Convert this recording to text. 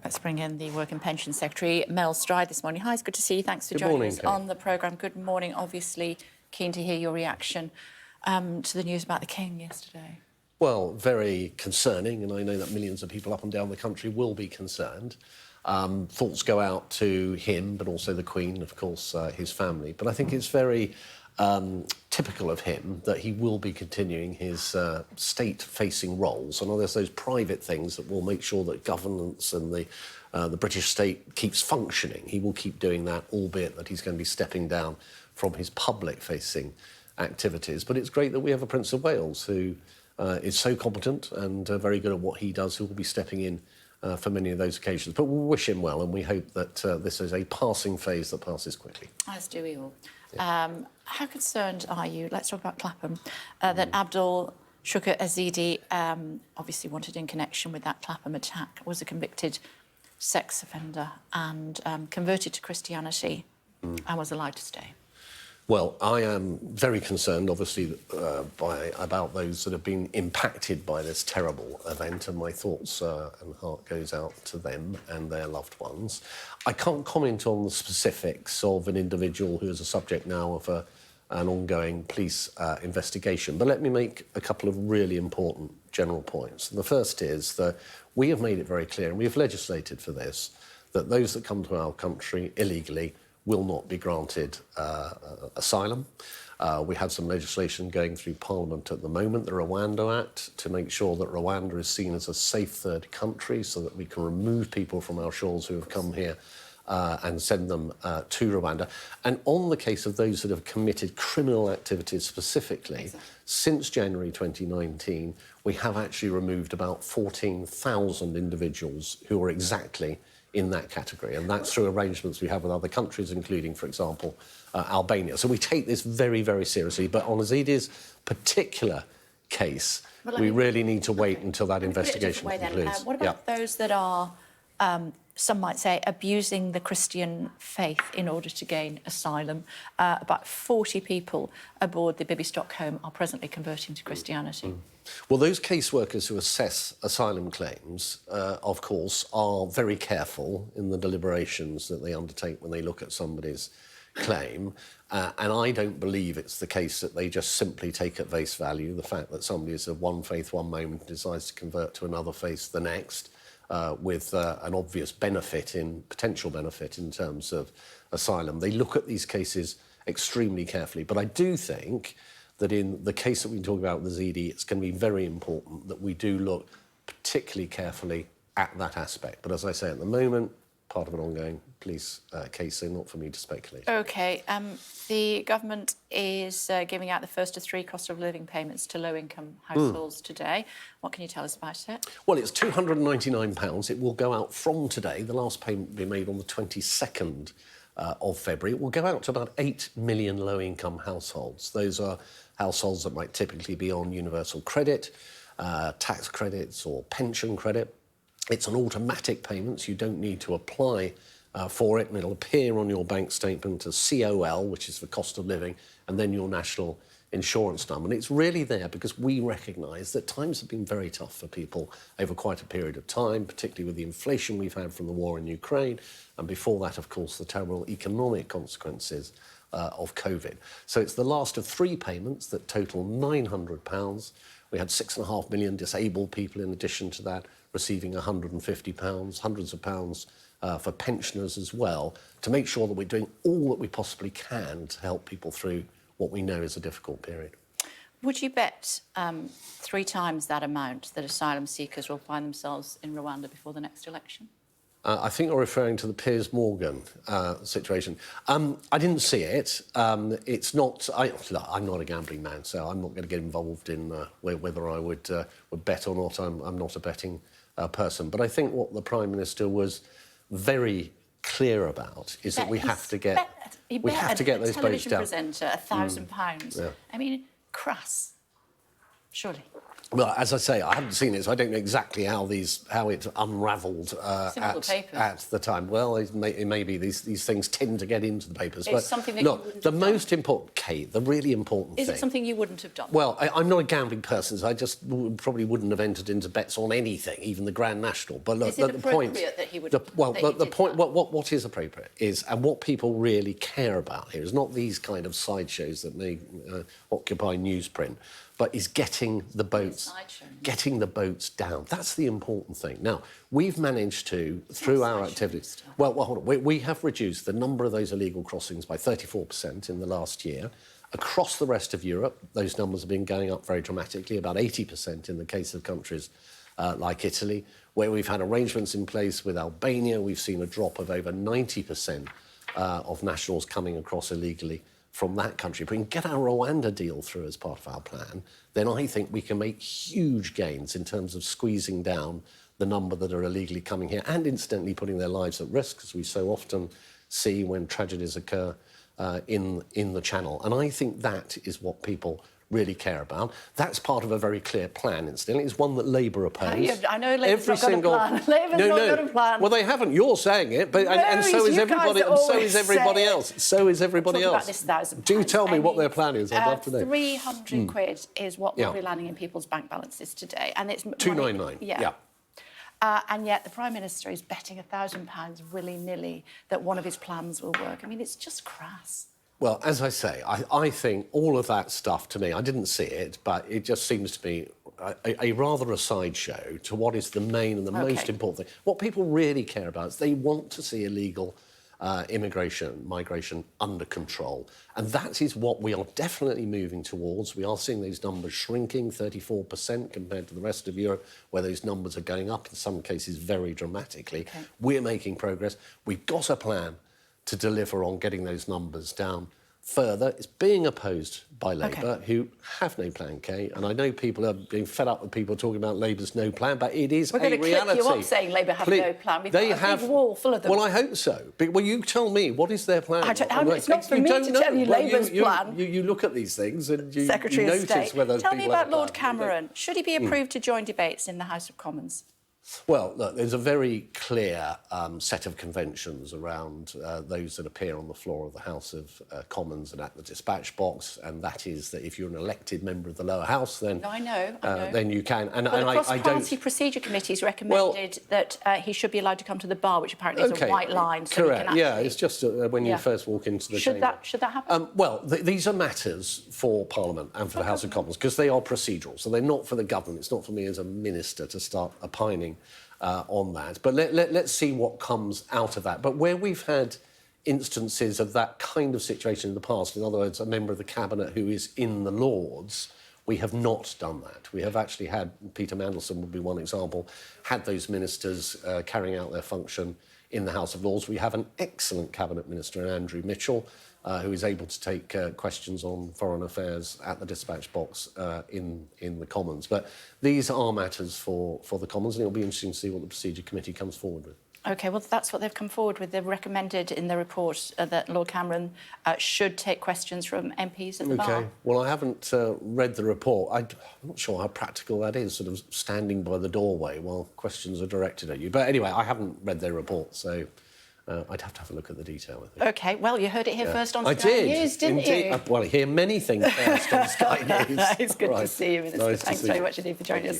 Let's bring in the Work and Pension Secretary, Mel Stride, this morning. Hi, it's good to see you. Thanks for joining us on the programme. Good morning. Obviously, keen to hear your reaction to the news about the King yesterday. Well, very concerning, and I know that millions of people up and down the country will be concerned. Thoughts go out to him, but also the Queen, of course, his family. But I think it's very typical of him that he will be continuing his state-facing roles. And there's those private things that will make sure that governance and the British state keeps functioning. He will keep doing that, albeit that he's going to be stepping down from his public-facing activities. But it's great that we have a Prince of Wales who is so competent and very good at what he does, who will be stepping in for many of those occasions. But we'll wish him well, and we hope that this is a passing phase that passes quickly. As do we all. Yeah. How concerned are you, let's talk about Clapham, that Abdul Shukr Azidi, obviously wanted in connection with that Clapham attack, was a convicted sex offender and converted to Christianity and was allowed to stay? Well, I am very concerned, obviously, about those that have been impacted by this terrible event, and my thoughts and heart goes out to them and their loved ones. I can't comment on the specifics of an individual who is a subject now of an ongoing police investigation, but let me make a couple of really important general points. And the first is that we have made it very clear, and we have legislated for this, that those that come to our country illegally will not be granted asylum. We have some legislation going through Parliament at the moment, the Rwanda Act, to make sure that Rwanda is seen as a safe third country so that we can remove people from our shores who have come here and send them to Rwanda. And on the case of those that have committed criminal activities specifically, since January 2019, we have actually removed about 14,000 individuals who are exactly in that category, and that's through arrangements we have with other countries, including, for example, Albania. So we take this very, very seriously, but on Azidi's particular case, we really need to wait until that investigation concludes. What about those that are, some might say, abusing the Christian faith in order to gain asylum? About 40 people aboard the Bibi Stockholm are presently converting to Christianity. Well, those caseworkers who assess asylum claims, of course, are very careful in the deliberations that they undertake when they look at somebody's claim. And I don't believe it's the case that they just simply take at face value the fact that somebody is of one faith one moment and decides to convert to another faith the next, with an obvious potential benefit in terms of asylum. They look at these cases extremely carefully. But I do think that in the case that we talk about with Azidi, it's going to be very important that we do look particularly carefully at that aspect. But as I say, at the moment, part of an ongoing police case, so not for me to speculate. OK. The government is giving out the first of 3 cost of living payments to low-income households today. What can you tell us about it? Well, it's £299. It will go out from today. The last payment will be made on the 22nd of February. It will go out to about 8 million low-income households. Those are households that might typically be on universal credit, tax credits or pension credit. It's an automatic payment, so you don't need to apply for it, and it'll appear on your bank statement as COL, which is for cost of living, and then your national insurance number. And it's really there because we recognise that times have been very tough for people over quite a period of time, particularly with the inflation we've had from the war in Ukraine, and before that, of course, the terrible economic consequences of COVID. So it's the last of 3 payments that total £900. We had 6.5 million disabled people in addition to that receiving £150, hundreds of pounds for pensioners as well, to make sure that we're doing all that we possibly can to help people through what we know is a difficult period. Would you bet 3 times that amount that asylum seekers will find themselves in Rwanda before the next election? I think you're referring to the Piers Morgan situation. I didn't see it. It's not. I'm not a gambling man, so I'm not going to get involved in whether I would bet or not. I'm not a betting person. But I think what the Prime Minister was very clear about is that we have to get those boats down. Television presenter £1,000. Yeah. I mean, crass. Surely. Well, as I say, I haven't seen it, so I don't know exactly how it unravelled at the time. Well, it may be these things tend to get into the papers. It's but something that look, you wouldn't the have most done. important, Kate, the really important thing. Is thing... it something you wouldn't have done? Well, I'm not a gambling person, so I just probably wouldn't have entered into bets on anything, even the Grand National. But look, is it appropriate that he would... What is appropriate is, and what people really care about here is not these kind of sideshows that may occupy newsprint, but is getting the boats down. That's the important thing. Now, we've managed to, through our activities... Well, hold on. We have reduced the number of those illegal crossings by 34% in the last year. Across the rest of Europe, those numbers have been going up very dramatically, about 80% in the case of countries like Italy, where we've had arrangements in place with Albania. We've seen a drop of over 90% of nationals coming across illegally from that country. If we can get our Rwanda deal through as part of our plan, then I think we can make huge gains in terms of squeezing down the number that are illegally coming here and incidentally putting their lives at risk, as we so often see when tragedies occur in the Channel. And I think that is what people really care about. That's part of a very clear plan, incidentally. It's one that Labour oppose. I know Labour's not got a plan. Labour's not got a plan. Well, they haven't. You're saying it, but and so is everybody. And so is everybody else. So is everybody else. Do tell me what their plan is. I'd love to know. 300 quid is what will be landing in people's bank balances today, and it's 299. Yeah. And yet the Prime Minister is betting £1,000 willy-nilly that one of his plans will work. I mean, it's just crass. Well, as I say, I think all of that stuff, to me, I didn't see it, but it just seems to be a rather a sideshow to what is the main and the most important thing. What people really care about is they want to see illegal migration under control. And that is what we are definitely moving towards. We are seeing these numbers shrinking, 34% compared to the rest of Europe, where those numbers are going up, in some cases very dramatically. We're making progress. We've got a plan to deliver on getting those numbers down further. It's being opposed by Labour, who have no plan K. And I know people are being fed up with people talking about Labour's no plan, but it is a reality. We're going to clip you up saying Labour have no plan. We've got a big wall full of them. Well, I hope so. But, well, you tell me, what is their plan? It's not for me to tell you Labour's plan. You look at these things and you Secretary of notice State. whether Tell me about Lord plan. Cameron. Should he be approved to join debates in the House of Commons? Well, look, there's a very clear set of conventions around those that appear on the floor of the House of Commons and at the dispatch box, and that is that if you're an elected member of the lower house, then I know. Then you can. And, but and the cross-party I procedure committees recommended that he should be allowed to come to the bar, which apparently is a white line. So correct. Yeah, it's just when you first walk into the chamber. Should that happen? Well, these are matters for Parliament and for the House of Commons because they are procedural. So they're not for the government. It's not for me as a minister to start opining on that. But let's see what comes out of that. But where we've had instances of that kind of situation in the past, in other words, a member of the Cabinet who is in the Lords, we have not done that. We have actually had, Peter Mandelson would be one example, had those ministers carrying out their function in the House of Lords. We have an excellent Cabinet Minister in Andrew Mitchell, who is able to take questions on foreign affairs at the dispatch box in the Commons. But these are matters for the Commons, and it'll be interesting to see what the Procedure Committee comes forward with. OK, well, that's what they've come forward with. They've recommended in the report that Lord Cameron should take questions from MPs at the bar. OK, well, I haven't read the report. I'm not sure how practical that is, sort of standing by the doorway while questions are directed at you. But anyway, I haven't read their report, so I'd have to have a look at the detail, I think. OK, well, you heard it here first on Sky News, didn't you? Well, I hear many things first on Sky News. It's good to see you, Minister. Thanks very much indeed for joining us.